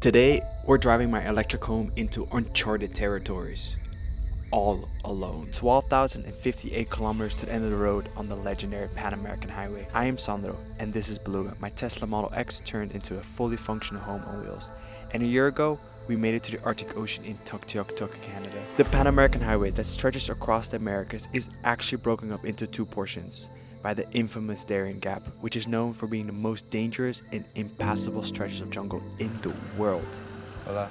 Today, we're driving my electric home into uncharted territories. All alone. 12,058 kilometers to the end of the road on the legendary Pan American Highway. I am Sandro, and this is Beluga, my Tesla Model X turned into a fully functional home on wheels. And a year ago, we made it to the Arctic Ocean in Tuktoyaktuk, Canada. The Pan American Highway that stretches across the Americas is actually broken up into two portions by the infamous Darién Gap, which is known for being the most dangerous and impassable stretches of jungle in the world. Hola.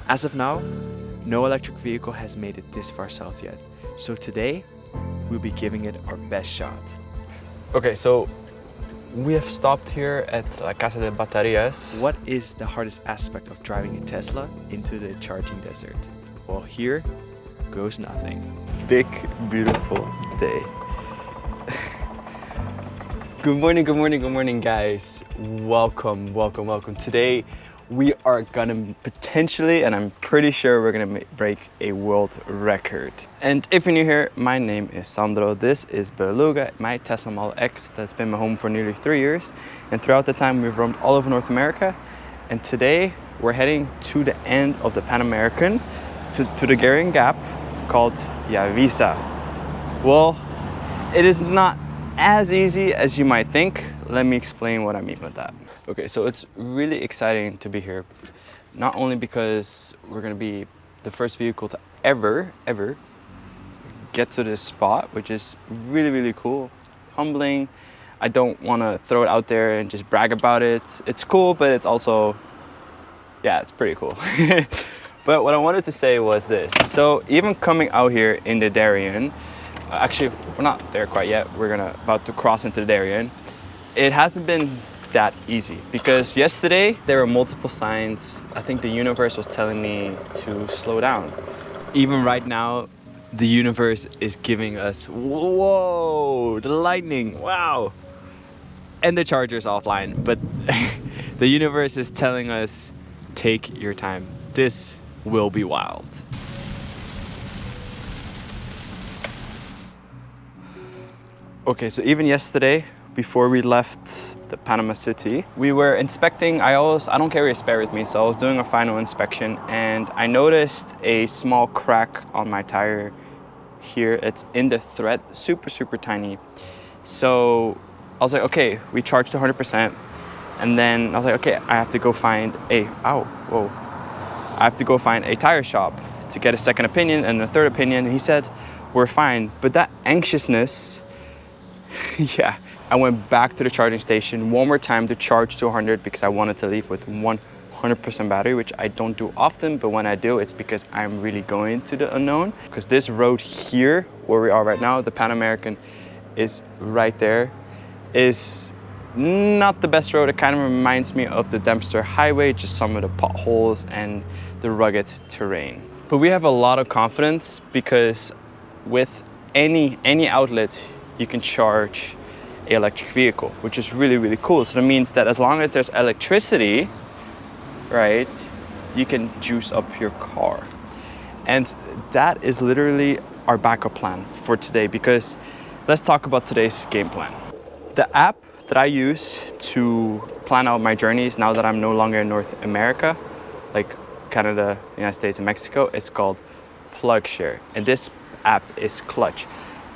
As of now, no electric vehicle has made it this far south yet, so today we'll be giving it our best shot. Okay, so we have stopped here at La Casa de Baterías. What is the hardest aspect of driving a Tesla into the charging desert? Well, here goes nothing. Big, beautiful day. Good morning, guys. Welcome. Today, we are gonna potentially, and I'm pretty sure we're gonna break a world record. And if you're new here, my name is Sandro. This is Beluga, my Tesla Model X that's been my home for nearly 3 years. And throughout the time, we've roamed all over North America. And today, we're heading to the end of the Pan American, to the Darién Gap called Yavisa. Well, it is not as easy as you might think. Let me explain what I mean with that. Okay, so it's really exciting to be here. Not only because we're gonna be the first vehicle to ever get to this spot, which is really cool, humbling. I don't wanna throw it out there and just brag about it. It's cool, but it's also, yeah, it's pretty cool. But what I wanted to say was this. So even coming out here in the Darién, actually, we're not there quite yet. We're about to cross into the Darién. It hasn't been that easy because yesterday there were multiple signs. I think the universe was telling me to slow down. Even right now, the universe is giving us, whoa, the lightning, wow. And the charger's offline, but the universe is telling us, take your time. This will be wild. Okay, so even yesterday, before we left the Panama City, we were inspecting. I don't carry a spare with me, so I was doing a final inspection and I noticed a small crack on my tire here. It's in the thread, super tiny. So I was like, okay, we charged 100%. And then I was like, okay, I have to go find I have to go find a tire shop to get a second opinion and a third opinion. And he said, we're fine. But that anxiousness, yeah, I went back to the charging station one more time to charge to 100 because I wanted to leave with 100% battery, which I don't do often, but when I do, it's because I'm really going to the unknown. Because this road here, where we are right now, the Pan American is right there, is not the best road. It kind of reminds me of the Dempster Highway, just some of the potholes and the rugged terrain. But we have a lot of confidence because with any outlet, you can charge an electric vehicle, which is really cool. So that means that as long as there's electricity, right, you can juice up your car. And that is literally our backup plan for today, because let's talk about today's game plan. The app that I use to plan out my journeys now that I'm no longer in North America, like Canada, United States, and Mexico, is called PlugShare. And this app is clutch.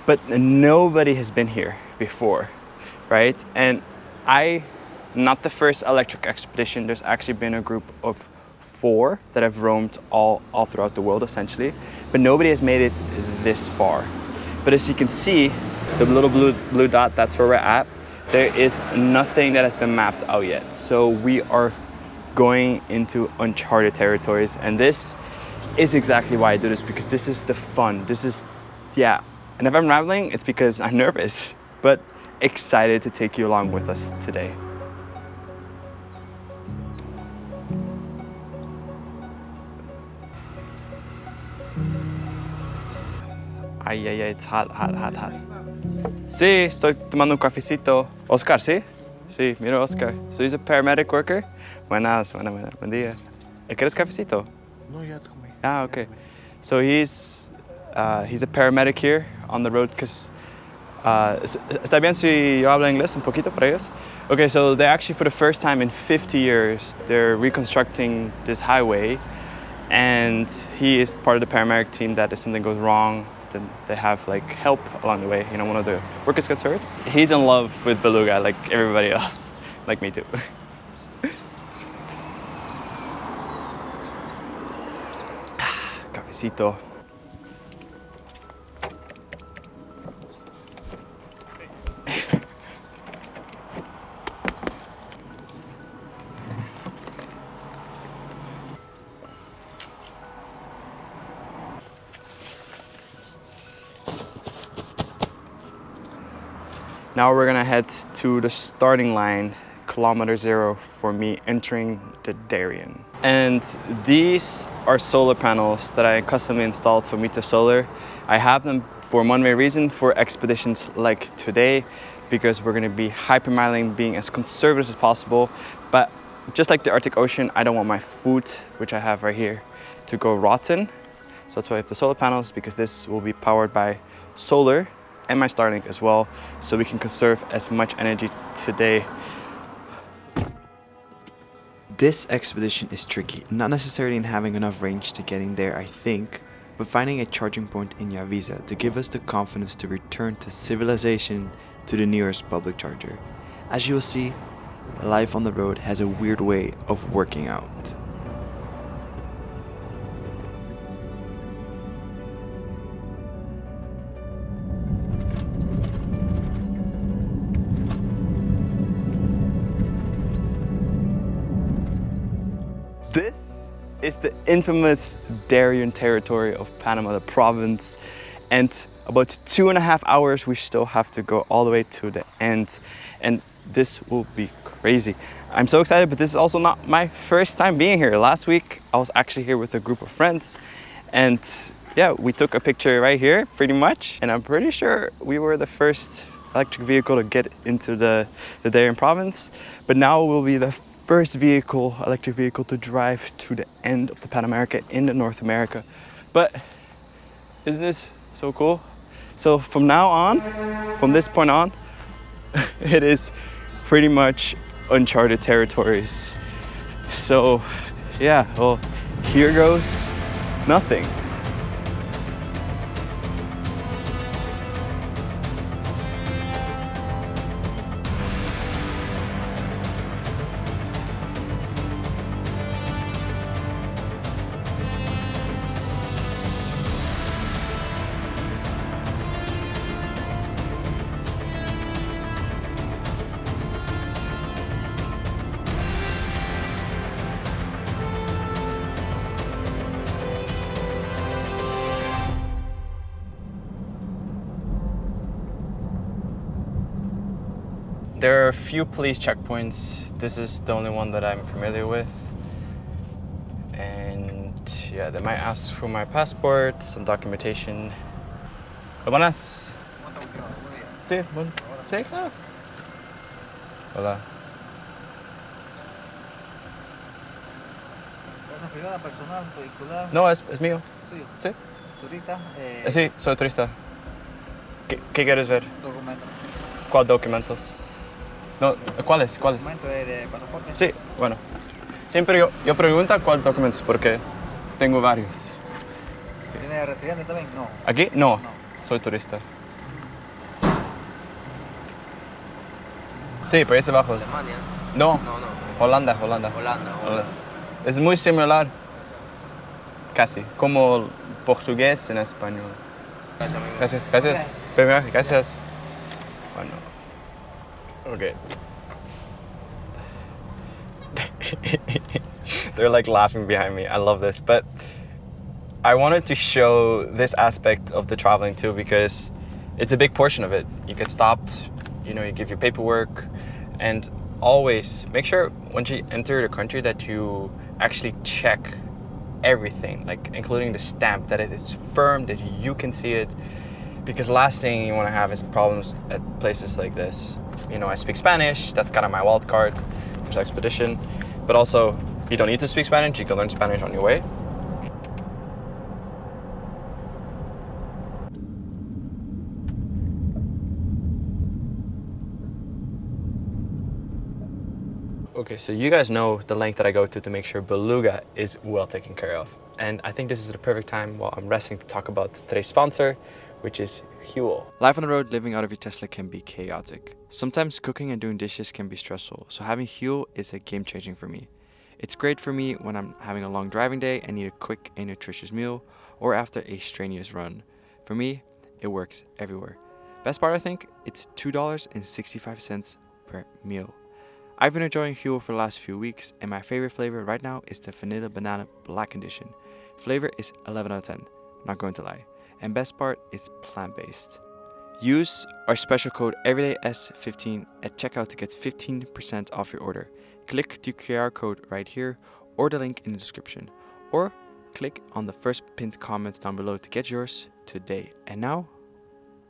But nobody has been here before, right? And not the first electric expedition. There's actually been a group of 4 that have roamed all throughout the world, essentially. But nobody has made it this far. But as you can see, the little blue dot, that's where we're at. There is nothing that has been mapped out yet. So we are going into uncharted territories. And this is exactly why I do this, because this is the fun. Yeah. And if I'm rambling, it's because I'm nervous, but excited to take you along with us today. Ay, it's hot. Sí, estoy tomando un cafecito. Oscar, ¿sí? Sí, mira Oscar. So he's a paramedic worker. Buen día. ¿Quieres cafecito? No, ya tomé. Okay. So he's a paramedic here on the road because ¿Está bien si yo hablo inglés un poquito para ellos? Okay, so they actually, for the first time in 50 years, they're reconstructing this highway, and he is part of the paramedic team that if something goes wrong, then they have like help along the way. You know, one of the workers gets hurt. He's in love with Beluga like everybody else, like me too. Cafecito. Now we're gonna head to the starting line, kilometer 0 for me entering the Darién. And these are solar panels that I customly installed for Mita Solar. I have them for one main reason, for expeditions like today, because we're gonna be hypermiling, being as conservative as possible. But just like the Arctic Ocean, I don't want my food, which I have right here, to go rotten. So that's why I have the solar panels, because this will be powered by solar and my Starlink as well, so we can conserve as much energy today. This expedition is tricky, not necessarily in having enough range to getting there, I think, but finding a charging point in Yavisa to give us the confidence to return to civilization to the nearest public charger. As you will see, life on the road has a weird way of working out. This is the infamous Darién territory of Panama, the province, and about 2.5 hours we still have to go all the way to the end, and this will be crazy. I'm so excited, but this is also not my first time being here. Last week I was actually here with a group of friends, and yeah, we took a picture right here pretty much, and I'm pretty sure we were the first electric vehicle to get into the Darién province, but now we'll be the first electric vehicle to drive to the end of the Pan America in North America. But isn't this so cool? So from now on, from this point on, it is pretty much uncharted territories. So yeah, well, here goes nothing. There are a few police checkpoints. This is the only one that I'm familiar with. And yeah, they might ask for my passport, some documentation. Buenas. Sí, bueno. Sí, claro. Hola. ¿Cosa privada, personal, vehicular? No, es mío. ¿Tuyo? Sí. ¿Turista? Sí, soy turista. ¿Qué quieres ver? Documento. ¿Cuál documentos? No, ¿cuáles? ¿Documento de pasaporte? Sí, bueno. Siempre yo pregunto cuál documentos porque tengo varios. ¿Tiene residente también? No. ¿Aquí? No, soy turista. Sí, por ahí abajo. Alemania. No, No, no. Holanda. Holanda. Es muy similar, casi, como portugués en español. Gracias, amigo. Gracias. Ok. Primero, gracias. Bueno. Okay. They're like laughing behind me. I love this, but I wanted to show this aspect of the traveling too, because it's a big portion of it. You get stopped, you know, you give your paperwork, and always make sure once you enter the country that you actually check everything, like including the stamp, that it is firm, that you can see it, because last thing you want to have is problems at places like this. You know, I speak Spanish, that's kind of my wild card for this expedition, but also you don't need to speak Spanish, you can learn Spanish on your way. Okay, so you guys know the length that I go to make sure Beluga is well taken care of. And I think this is the perfect time while I'm resting to talk about today's sponsor, which is Huel. Life on the road, living out of your Tesla can be chaotic. Sometimes cooking and doing dishes can be stressful, so having Huel is a game changing for me. It's great for me when I'm having a long driving day and need a quick and nutritious meal, or after a strenuous run. For me, it works everywhere. Best part, I think, it's $2.65 per meal. I've been enjoying Huel for the last few weeks, and my favorite flavor right now is the Vanilla Banana Black Edition. Flavor is 11 out of 10, not going to lie. And best part, it's plant-based. Use our special code EverydayS15 at checkout to get 15% off your order. Click the QR code right here or the link in the description. Or click on the first pinned comment down below to get yours today. And now,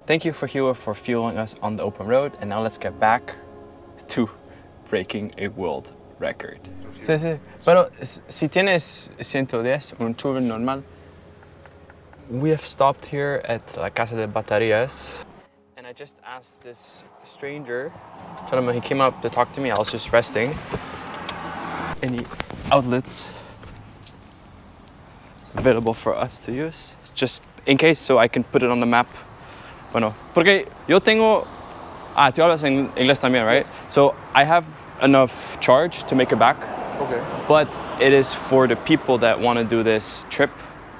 thank you for Huel for fueling us on the open road. And now let's get back to breaking a world record. Sí, sí. Pero si tienes 110, un tour normal. We have stopped here at La Casa de Baterías. And I just asked this stranger, gentleman, he came up to talk to me. I was just resting. Any outlets available for us to use? It's just in case, so I can put it on the map. Bueno, porque yo tengo... tú hablas en inglés también, right? So I have enough charge to make it back. Okay. But it is for the people that want to do this trip.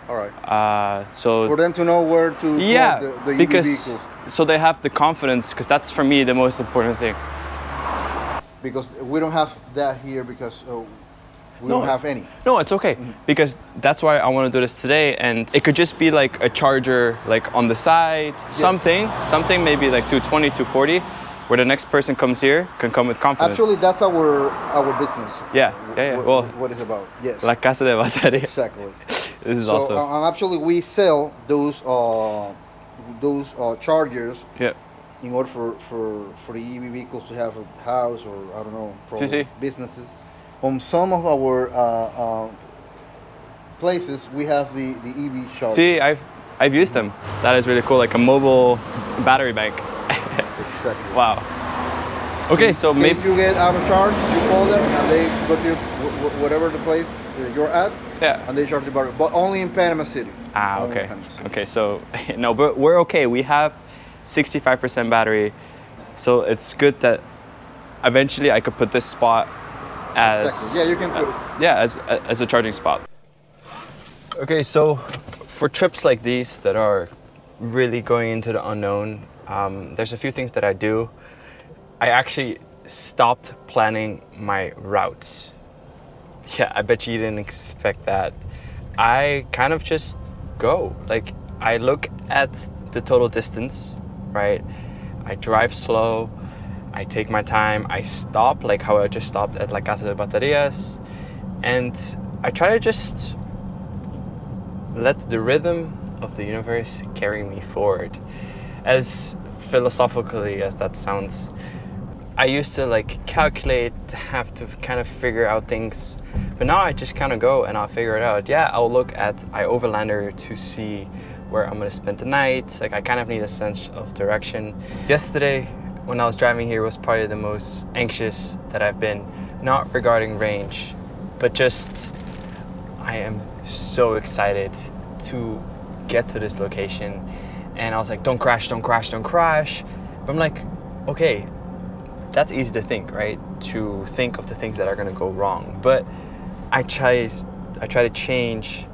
All right. So for them to know where to yeah, plug the EV because vehicles. So they have the confidence, because that's for me the most important thing. Because we don't have that here because we don't have any. No, it's okay. Because that's why I want to do this today, and it could just be like a charger like on the side, yes. something maybe like 220, 240, where the next person comes here can come with confidence. Actually, that's our business. Yeah. Well, what it's about. Yes. La Casa de Baterías. Exactly. This is so, awesome. Actually, we sell those chargers. Yeah. In order for the EV vehicles to have a house or I don't know, probably businesses. On some of our places, we have the EV charger. See, I've used them. That is really cool, like a mobile battery bank. Exactly. Wow. Okay, so maybe if you get out of charge, you call them and they go to whatever the place you're at. Yeah. And they charge the battery, but only in Panama City. Okay. Okay, so no, but we're okay. We have 65% battery, so it's good that eventually I could put this spot as exactly. Yeah, you can put it. as a charging spot. Okay, so for trips like these that are really going into the unknown, there's a few things that I do. I actually stopped planning my routes. Yeah, I bet you didn't expect that. I kind of just go. Like, I look at the total distance, right? I drive slow, I take my time, I stop, like how I just stopped at La Casa de Baterías, and I try to just let the rhythm of the universe carry me forward. As philosophically as that sounds, I used to like calculate, have to kind of figure out things, but now I just kind of go and I'll figure it out. Yeah, I'll look at iOverlander to see where I'm gonna spend the night. Like, I kind of need a sense of direction. Yesterday, when I was driving here, was probably the most anxious that I've been, not regarding range, but just, I am so excited to get to this location. And I was like, don't crash, don't crash, don't crash. But I'm like, okay, that's easy to think, right? To think of the things that are gonna go wrong. But I try to change.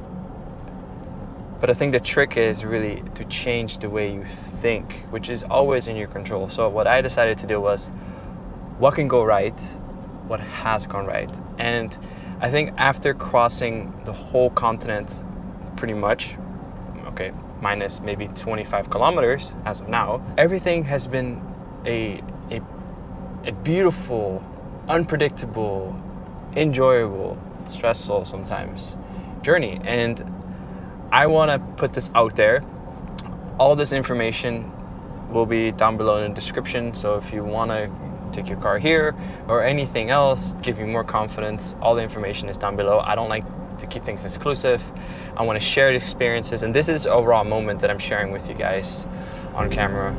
But I think the trick is really to change the way you think, which is always in your control. So what I decided to do was, what can go right? What has gone right? And I think after crossing the whole continent, pretty much, okay, minus maybe 25 kilometers as of now, everything has been a beautiful, unpredictable, enjoyable, stressful sometimes journey. And I want to put this out there. All this information will be down below in the description. So if you want to take your car here or anything else, give you more confidence, all the information is down below. I don't like to keep things exclusive. I want to share the experiences, and this is a raw moment that I'm sharing with you guys on camera.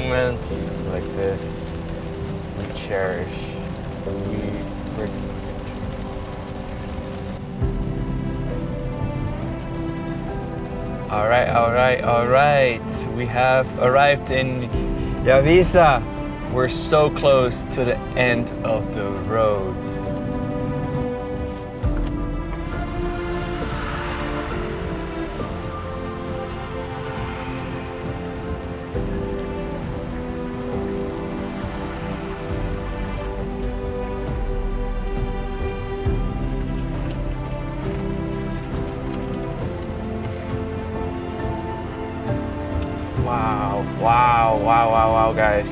moments like this we cherish. Alright. We have arrived in Yavisa. We're so close to the end of the road. Wow, guys.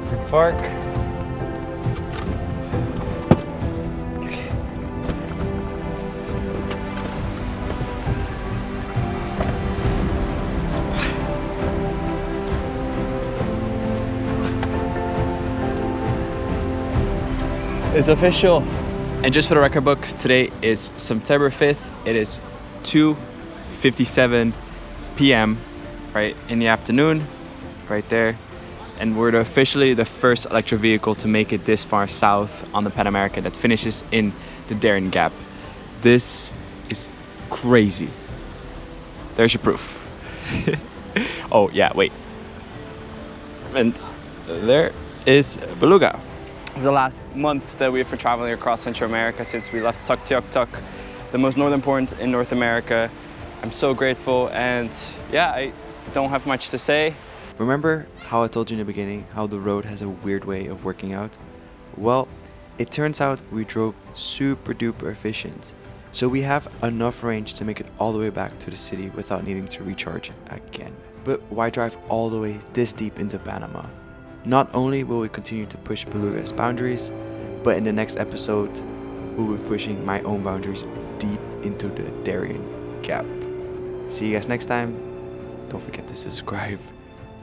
Good park. Okay. It's official. And just for the record books, today is September 5th. It is 2:57 p.m. right in the afternoon, right there. And we're officially the first electric vehicle to make it this far south on the Pan American that finishes in the Darién Gap. This is crazy. There's your proof. Oh yeah, wait. And there is Beluga. The last months that we've been traveling across Central America since we left Tuktoyaktuk, the most northern point in North America. I'm so grateful, and yeah, I don't have much to say. Remember how I told you in the beginning how the road has a weird way of working out? Well, it turns out we drove super duper efficient. So we have enough range to make it all the way back to the city without needing to recharge again. But why drive all the way this deep into Panama? Not only will we continue to push Beluga's boundaries, but in the next episode, we'll be pushing my own boundaries deep into the Darién Gap. See you guys next time. Don't forget to subscribe.